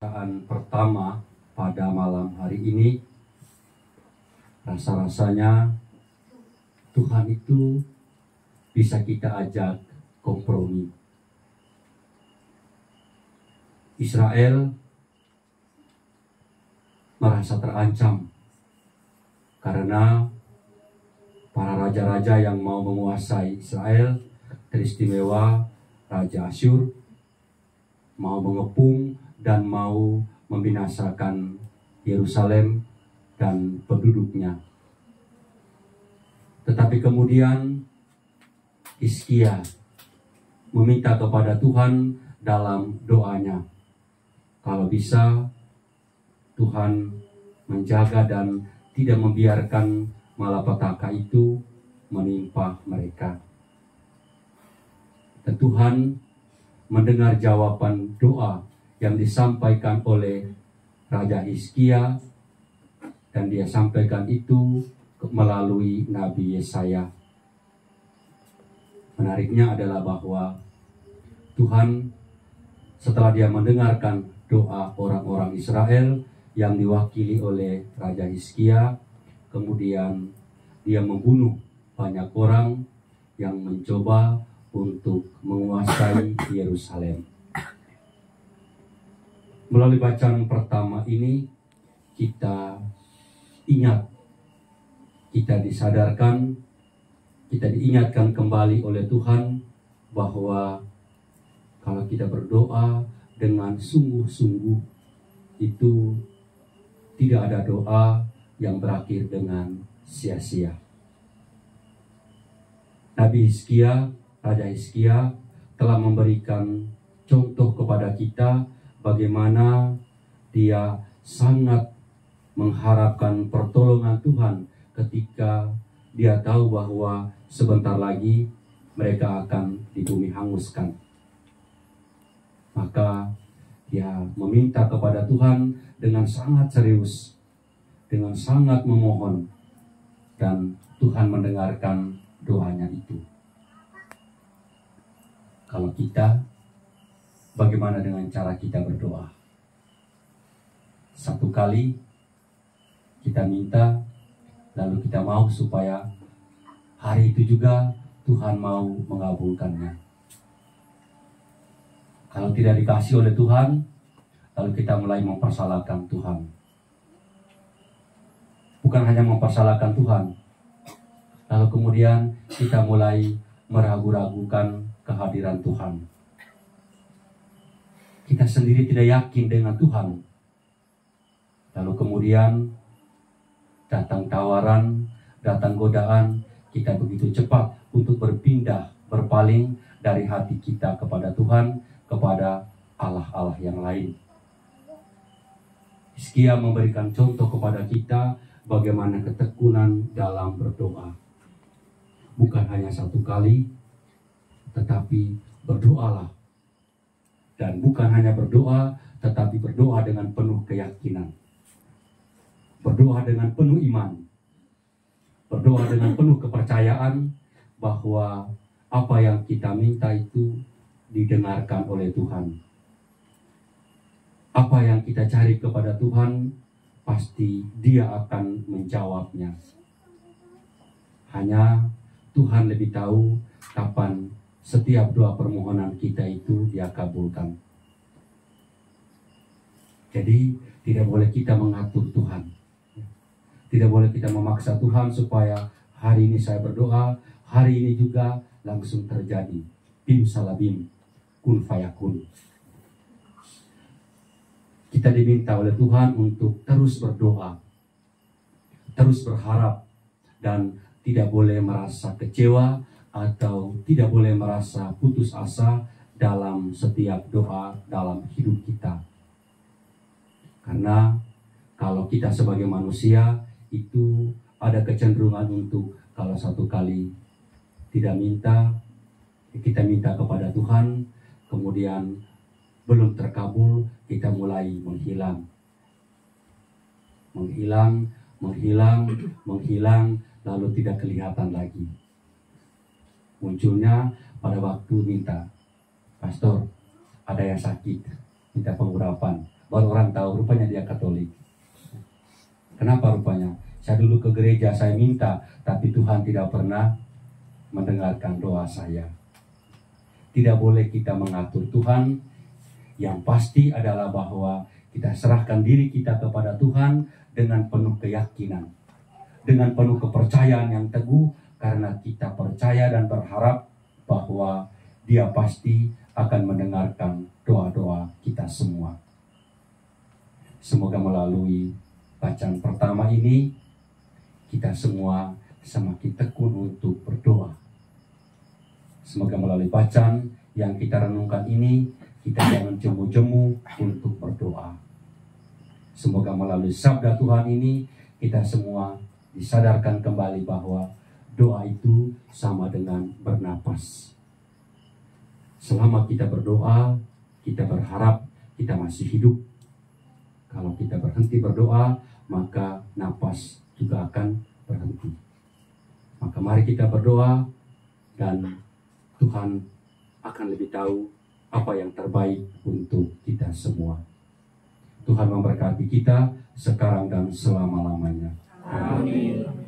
Pertama pada malam hari ini, rasa-rasanya Tuhan itu bisa kita ajak kompromi. Israel merasa terancam karena para raja-raja yang mau menguasai Israel, teristimewa Raja Asyur, mau mengepung dan mau membinasakan Yerusalem dan penduduknya. Tetapi kemudian Hizkia meminta kepada Tuhan dalam doanya, kalau bisa Tuhan menjaga dan tidak membiarkan malapetaka itu menimpa mereka. Dan Tuhan mendengar jawaban doa yang disampaikan oleh Raja Hizkia, dan dia sampaikan itu melalui Nabi Yesaya. Menariknya adalah bahwa Tuhan setelah dia mendengarkan doa orang-orang Israel yang diwakili oleh Raja Hizkia, kemudian dia membunuh banyak orang yang mencoba untuk menguasai Yerusalem. Melalui bacaan pertama ini, kita ingat, kita disadarkan, kita diingatkan kembali oleh Tuhan bahwa kalau kita berdoa dengan sungguh-sungguh, itu tidak ada doa yang berakhir dengan sia-sia. Nabi Hizkia, Raja Hizkia telah memberikan contoh kepada kita bagaimana dia sangat mengharapkan pertolongan Tuhan ketika dia tahu bahwa sebentar lagi mereka akan di bumi hanguskan. Maka dia meminta kepada Tuhan dengan sangat serius, dengan sangat memohon, dan Tuhan mendengarkan doanya itu. Kalau kita, bagaimana dengan cara kita berdoa? Satu kali kita minta, lalu kita mau supaya hari itu juga Tuhan mau mengabulkannya. Kalau tidak dikasih oleh Tuhan, lalu kita mulai mempersalahkan Tuhan. Bukan hanya mempersalahkan Tuhan, lalu kemudian kita mulai meragu-ragukan kehadiran Tuhan. Kita sendiri tidak yakin dengan Tuhan. Lalu kemudian datang tawaran, datang godaan, kita begitu cepat untuk berpindah, berpaling dari hati kita kepada Tuhan, kepada Allah-Allah yang lain. Hizkia memberikan contoh kepada kita bagaimana ketekunan dalam berdoa. Bukan hanya satu kali, tetapi berdoalah. Dan bukan hanya berdoa, tetapi berdoa dengan penuh keyakinan. Berdoa dengan penuh iman. Berdoa dengan penuh kepercayaan bahwa apa yang kita minta itu didengarkan oleh Tuhan. Apa yang kita cari kepada Tuhan, pasti Dia akan menjawabnya. Hanya Tuhan lebih tahu kapan setiap doa permohonan kita itu Dia kabulkan. Jadi tidak boleh kita mengatur Tuhan. Tidak boleh kita memaksa Tuhan supaya hari ini saya berdoa, hari ini juga langsung terjadi. Bim salabim, kun fayakun. Kita diminta oleh Tuhan untuk terus berdoa, terus berharap, dan tidak boleh merasa kecewa atau tidak boleh merasa putus asa dalam setiap doa dalam hidup kita. Karena kalau kita sebagai manusia itu ada kecenderungan untuk kalau satu kali tidak minta, kita minta kepada Tuhan, kemudian belum terkabul, kita mulai menghilang, lalu tidak kelihatan lagi. Munculnya pada waktu minta, pastor, ada yang sakit, minta pengurapan, Baru orang tahu rupanya dia Katolik. Kenapa rupanya? Saya dulu ke gereja, saya minta, tapi Tuhan tidak pernah mendengarkan doa saya. Tidak boleh kita mengatur Tuhan. Yang pasti adalah bahwa kita serahkan diri kita kepada Tuhan dengan penuh keyakinan, dengan penuh kepercayaan yang teguh, karena kita percaya dan berharap bahwa Dia pasti akan mendengarkan doa-doa kita semua. Semoga melalui bacaan pertama ini, kita semua semakin tekun untuk berdoa. Semoga melalui bacaan yang kita renungkan ini, kita jangan jemu-jemu untuk berdoa. Semoga melalui sabda Tuhan ini, kita semua disadarkan kembali bahwa doa itu sama dengan bernapas. Selama kita berdoa, kita berharap kita masih hidup. Kalau kita berhenti berdoa, maka napas juga akan berhenti. Maka mari kita berdoa, dan Tuhan akan lebih tahu apa yang terbaik untuk kita semua. Tuhan memberkati kita sekarang dan selama-lamanya. Amin.